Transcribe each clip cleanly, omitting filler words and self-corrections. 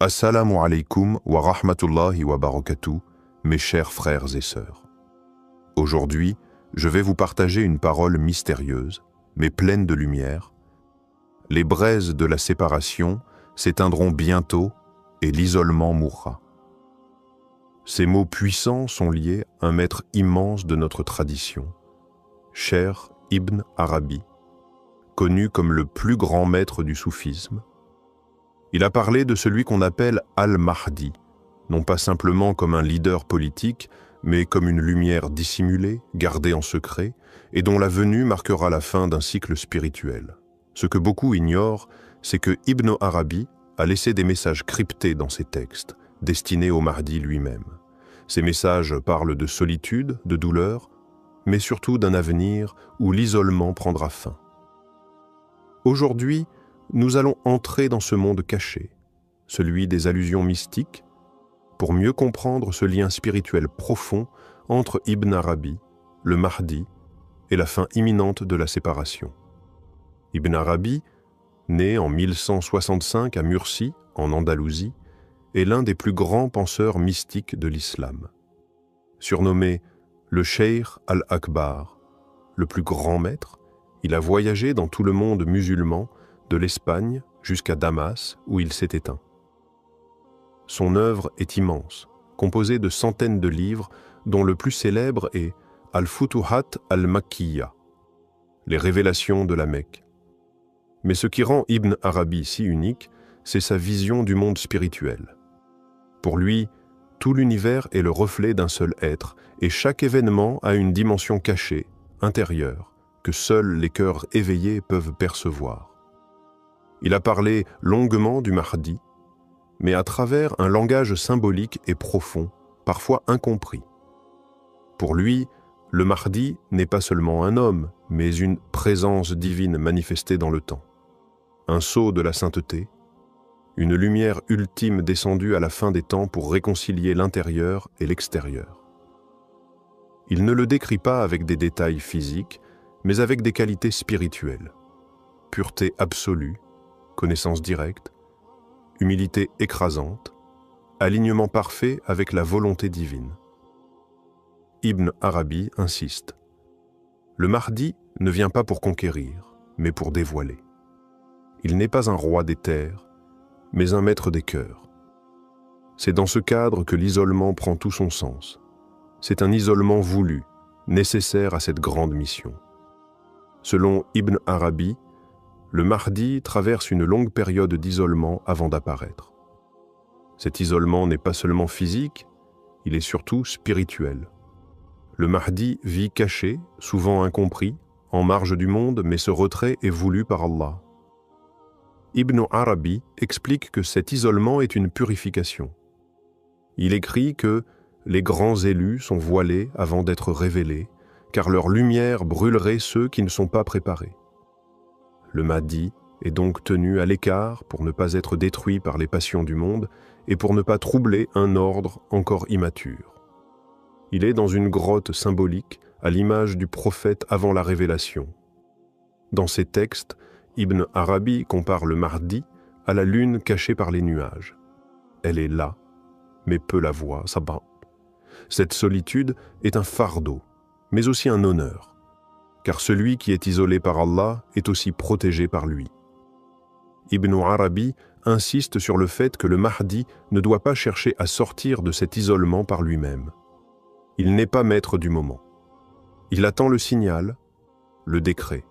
Assalamu alaikum wa rahmatullahi wa barakatuh, mes chers frères et sœurs. Aujourd'hui, je vais vous partager une parole mystérieuse, mais pleine de lumière. Les braises de la séparation s'éteindront bientôt et l'isolement mourra. Ces mots puissants sont liés à un maître immense de notre tradition, Cheikh Ibn Arabi, connu comme le plus grand maître du soufisme. Il a parlé de celui qu'on appelle Al-Mahdi, non pas simplement comme un leader politique, mais comme une lumière dissimulée, gardée en secret, et dont la venue marquera la fin d'un cycle spirituel. Ce que beaucoup ignorent, c'est que Ibn Arabi a laissé des messages cryptés dans ses textes, destinés au Mahdi lui-même. Ces messages parlent de solitude, de douleur, mais surtout d'un avenir où l'isolement prendra fin. Aujourd'hui, nous allons entrer dans ce monde caché, celui des allusions mystiques, pour mieux comprendre ce lien spirituel profond entre Ibn Arabi, le Mahdi et la fin imminente de la séparation. Ibn Arabi, né en 1165 à Murcie, en Andalousie, est l'un des plus grands penseurs mystiques de l'islam. Surnommé le Cheikh al-Akbar, le plus grand maître, il a voyagé dans tout le monde musulman, de l'Espagne jusqu'à Damas, où il s'est éteint. Son œuvre est immense, composée de centaines de livres, dont le plus célèbre est Al-Futuhat al-Makkiyya, les révélations de la Mecque. Mais ce qui rend Ibn Arabi si unique, c'est sa vision du monde spirituel. Pour lui, tout l'univers est le reflet d'un seul être, et chaque événement a une dimension cachée, intérieure, que seuls les cœurs éveillés peuvent percevoir. Il a parlé longuement du Mahdi, mais à travers un langage symbolique et profond, parfois incompris. Pour lui, le Mahdi n'est pas seulement un homme, mais une présence divine manifestée dans le temps. Un sceau de la sainteté, une lumière ultime descendue à la fin des temps pour réconcilier l'intérieur et l'extérieur. Il ne le décrit pas avec des détails physiques, mais avec des qualités spirituelles. Pureté absolue, connaissance directe, humilité écrasante, alignement parfait avec la volonté divine. Ibn Arabi insiste. Le Mahdi ne vient pas pour conquérir, mais pour dévoiler. Il n'est pas un roi des terres, mais un maître des cœurs. C'est dans ce cadre que l'isolement prend tout son sens. C'est un isolement voulu, nécessaire à cette grande mission. Selon Ibn Arabi, le Mahdi traverse une longue période d'isolement avant d'apparaître. Cet isolement n'est pas seulement physique, il est surtout spirituel. Le Mahdi vit caché, souvent incompris, en marge du monde, mais ce retrait est voulu par Allah. Ibn Arabi explique que cet isolement est une purification. Il écrit que les grands élus sont voilés avant d'être révélés, car leur lumière brûlerait ceux qui ne sont pas préparés. Le Mahdi est donc tenu à l'écart pour ne pas être détruit par les passions du monde et pour ne pas troubler un ordre encore immature. Il est dans une grotte symbolique à l'image du prophète avant la révélation. Dans ses textes, Ibn Arabi compare le Mahdi à la lune cachée par les nuages. Elle est là, mais peu la voit, sabah. Cette solitude est un fardeau, mais aussi un honneur. Car celui qui est isolé par Allah est aussi protégé par lui. Ibn Arabi insiste sur le fait que le Mahdi ne doit pas chercher à sortir de cet isolement par lui-même. Il n'est pas maître du moment. Il attend le signal, le décret.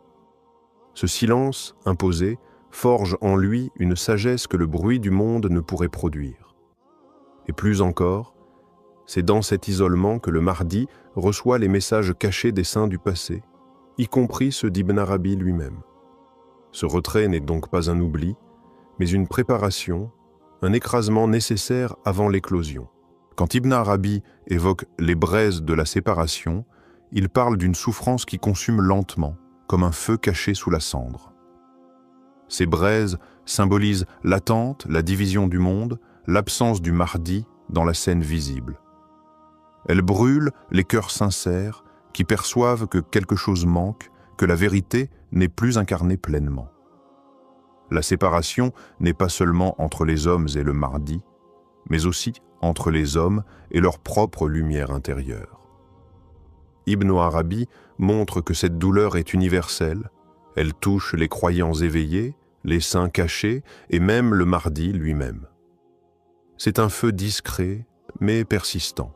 Ce silence imposé forge en lui une sagesse que le bruit du monde ne pourrait produire. Et plus encore, c'est dans cet isolement que le Mahdi reçoit les messages cachés des saints du passé, y compris ceux d'Ibn Arabi lui-même. Ce retrait n'est donc pas un oubli, mais une préparation, un écrasement nécessaire avant l'éclosion. Quand Ibn Arabi évoque les braises de la séparation, il parle d'une souffrance qui consume lentement, comme un feu caché sous la cendre. Ces braises symbolisent l'attente, la division du monde, l'absence du Mahdi dans la scène visible. Elles brûlent les cœurs sincères, qui perçoivent que quelque chose manque, que la vérité n'est plus incarnée pleinement. La séparation n'est pas seulement entre les hommes et le Mahdi, mais aussi entre les hommes et leur propre lumière intérieure. Ibn Arabi montre que cette douleur est universelle, elle touche les croyants éveillés, les saints cachés et même le Mahdi lui-même. C'est un feu discret mais persistant.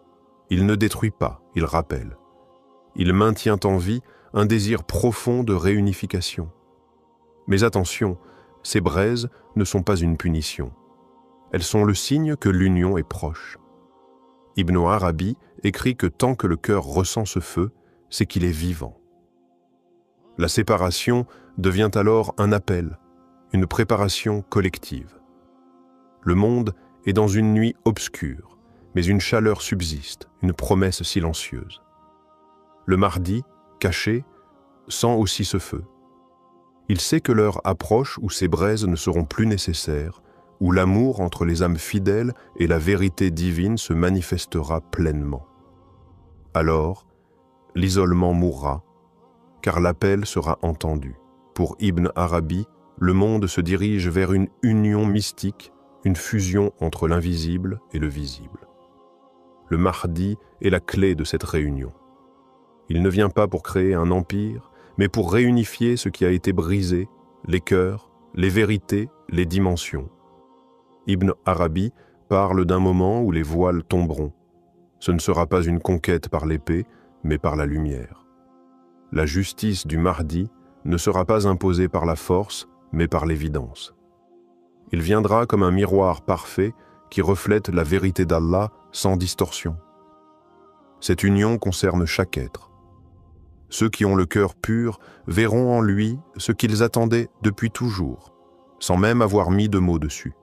Il ne détruit pas, il rappelle. Il maintient en vie un désir profond de réunification. Mais attention, ces braises ne sont pas une punition. Elles sont le signe que l'union est proche. Ibn Arabi écrit que tant que le cœur ressent ce feu, c'est qu'il est vivant. La séparation devient alors un appel, une préparation collective. Le monde est dans une nuit obscure, mais une chaleur subsiste, une promesse silencieuse. Le Mahdi, caché, sent aussi ce feu. Il sait que l'heure approche où ces braises ne seront plus nécessaires, où l'amour entre les âmes fidèles et la vérité divine se manifestera pleinement. Alors, l'isolement mourra, car l'appel sera entendu. Pour Ibn Arabi, le monde se dirige vers une union mystique, une fusion entre l'invisible et le visible. Le Mahdi est la clé de cette réunion. Il ne vient pas pour créer un empire, mais pour réunifier ce qui a été brisé, les cœurs, les vérités, les dimensions. Ibn Arabi parle d'un moment où les voiles tomberont. Ce ne sera pas une conquête par l'épée, mais par la lumière. La justice du Mahdi ne sera pas imposée par la force, mais par l'évidence. Il viendra comme un miroir parfait qui reflète la vérité d'Allah sans distorsion. Cette union concerne chaque être. Ceux qui ont le cœur pur verront en lui ce qu'ils attendaient depuis toujours, sans même avoir mis de mots dessus.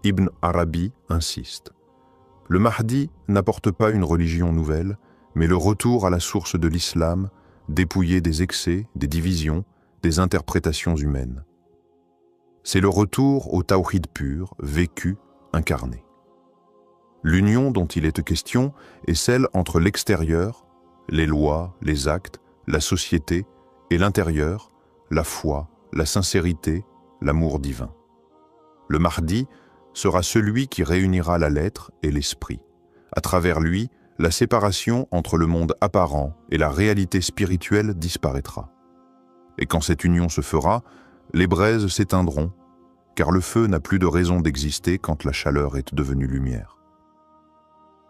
Ibn Arabi insiste. Le Mahdi n'apporte pas une religion nouvelle, mais le retour à la source de l'islam, dépouillé des excès, des divisions, des interprétations humaines. C'est le retour au tawhid pur, vécu, incarné. L'union dont il est question est celle entre l'extérieur, les lois, les actes, la société, et l'intérieur, la foi, la sincérité, l'amour divin. Le Mahdi sera celui qui réunira la lettre et l'esprit. À travers lui, la séparation entre le monde apparent et la réalité spirituelle disparaîtra. Et quand cette union se fera, les braises s'éteindront, car le feu n'a plus de raison d'exister quand la chaleur est devenue lumière.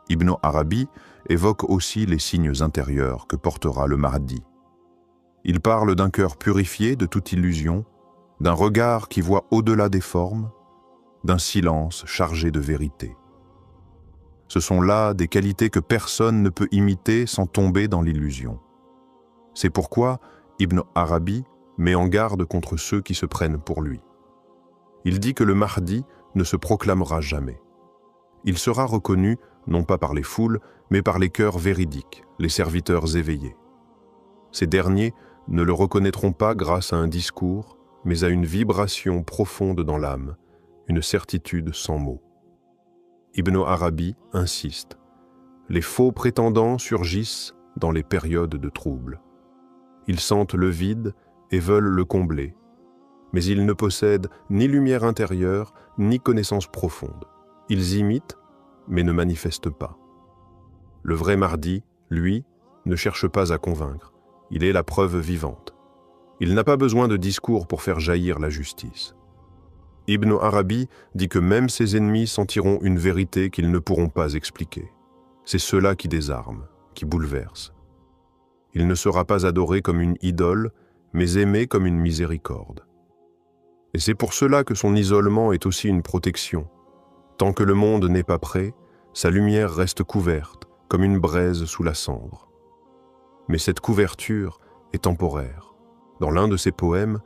Ibn Arabi évoque aussi les signes intérieurs que portera le Mahdi. Il parle d'un cœur purifié de toute illusion, d'un regard qui voit au-delà des formes, d'un silence chargé de vérité. Ce sont là des qualités que personne ne peut imiter sans tomber dans l'illusion. C'est pourquoi Ibn Arabi met en garde contre ceux qui se prennent pour lui. Il dit que le Mahdi ne se proclamera jamais. Il sera reconnu non pas par les foules, mais par les cœurs véridiques, les serviteurs éveillés. Ces derniers ne le reconnaîtront pas grâce à un discours, mais à une vibration profonde dans l'âme, une certitude sans mots. Ibn Arabi insiste. Les faux prétendants surgissent dans les périodes de trouble. Ils sentent le vide et veulent le combler, mais ils ne possèdent ni lumière intérieure, ni connaissance profonde. Ils imitent, mais ne manifestent pas. Le vrai Mahdi, lui, ne cherche pas à convaincre. Il est la preuve vivante. Il n'a pas besoin de discours pour faire jaillir la justice. Ibn Arabi dit que même ses ennemis sentiront une vérité qu'ils ne pourront pas expliquer. C'est cela qui désarme, qui bouleverse. Il ne sera pas adoré comme une idole, mais aimé comme une miséricorde. Et c'est pour cela que son isolement est aussi une protection. Tant que le monde n'est pas prêt, sa lumière reste couverte, comme une braise sous la cendre. Mais cette couverture est temporaire. Dans l'un de ses poèmes,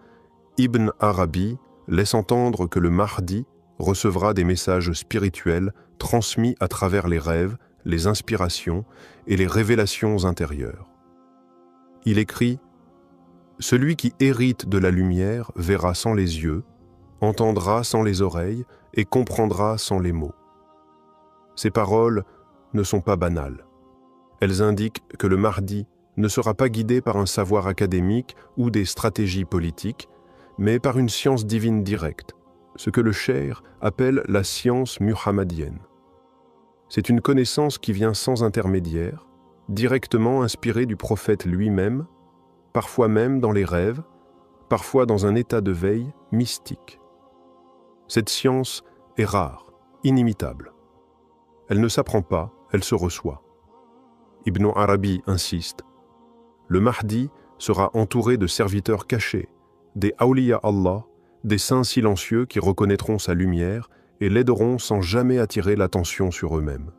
Ibn Arabi laisse entendre que le Mahdi recevra des messages spirituels transmis à travers les rêves, les inspirations et les révélations intérieures. Il écrit « Celui qui hérite de la lumière verra sans les yeux, entendra sans les oreilles et comprendra sans les mots. » Ces paroles ne sont pas banales. Elles indiquent que le Mahdi ne sera pas guidé par un savoir académique ou des stratégies politiques, mais par une science divine directe, ce que le cheikh appelle la science muhammadienne. C'est une connaissance qui vient sans intermédiaire, directement inspirée du prophète lui-même, parfois même dans les rêves, parfois dans un état de veille mystique. Cette science est rare, inimitable. Elle ne s'apprend pas, elle se reçoit. Ibn Arabi insiste. Le Mahdi sera entouré de serviteurs cachés, des awliya Allah, des saints silencieux qui reconnaîtront sa lumière et l'aideront sans jamais attirer l'attention sur eux-mêmes.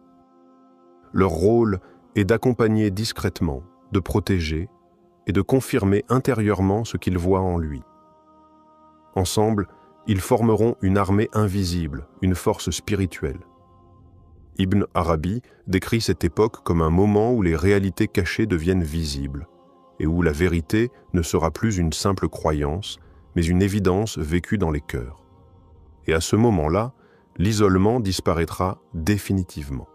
Leur rôle est d'accompagner discrètement, de protéger et de confirmer intérieurement ce qu'ils voient en lui. Ensemble, ils formeront une armée invisible, une force spirituelle. Ibn Arabi décrit cette époque comme un moment où les réalités cachées deviennent visibles et où la vérité ne sera plus une simple croyance, mais une évidence vécue dans les cœurs. Et à ce moment-là, l'isolement disparaîtra définitivement.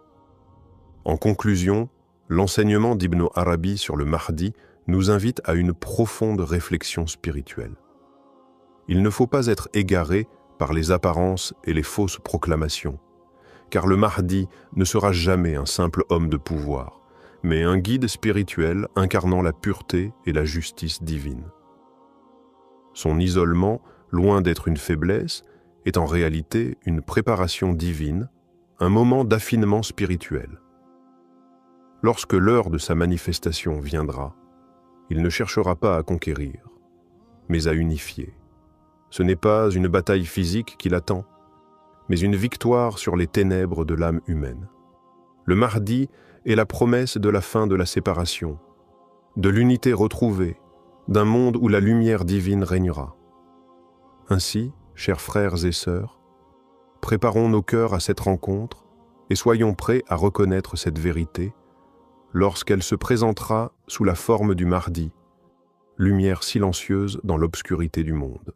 En conclusion, l'enseignement d'Ibn Arabi sur le Mahdi nous invite à une profonde réflexion spirituelle. Il ne faut pas être égaré par les apparences et les fausses proclamations, car le Mahdi ne sera jamais un simple homme de pouvoir, mais un guide spirituel incarnant la pureté et la justice divine. Son isolement, loin d'être une faiblesse, est en réalité une préparation divine, un moment d'affinement spirituel. Lorsque l'heure de sa manifestation viendra, il ne cherchera pas à conquérir, mais à unifier. Ce n'est pas une bataille physique qui l'attend, mais une victoire sur les ténèbres de l'âme humaine. Le Mahdi est la promesse de la fin de la séparation, de l'unité retrouvée, d'un monde où la lumière divine régnera. Ainsi, chers frères et sœurs, préparons nos cœurs à cette rencontre et soyons prêts à reconnaître cette vérité lorsqu'elle se présentera sous la forme du Mahdi, lumière silencieuse dans l'obscurité du monde.